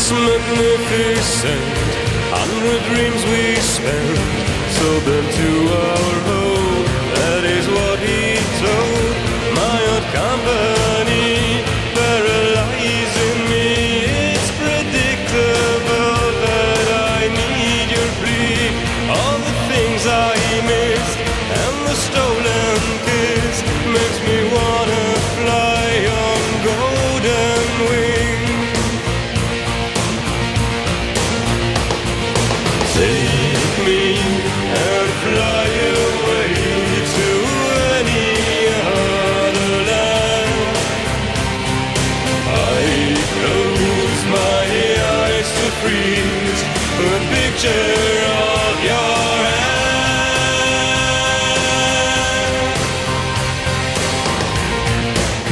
It's magnificent, 100 dreams we spent, so built to our home. That is what he told my old company, paralyzing me. It's predictable that I need your plea. All the things I missed and the stolen kiss makes me wanna fly on golden wings. Take me and fly away to any other land. I close my eyes to freeze a picture of your hand.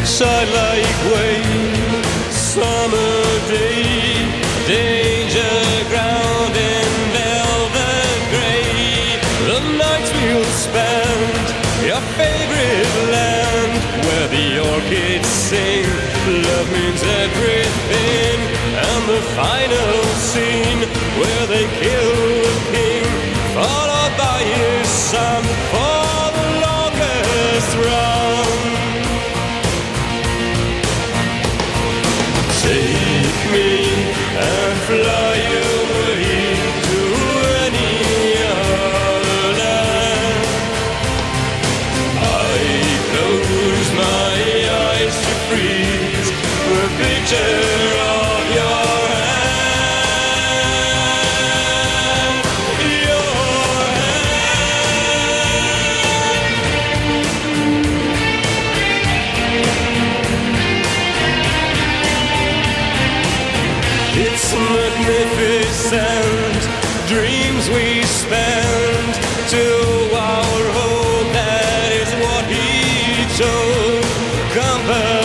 Side-like wave, summer day, danger ground in velvet grey. The nights we'll spend, your favorite land, where the orchids sing, love means everything. And the final scene, where they kill the king, followed by his son for the longest run. Take me and fly away to any other land. I close my eyes to freeze the picture of your hand. Your It's magnificent, dreams we spend to our home. That is what he told company.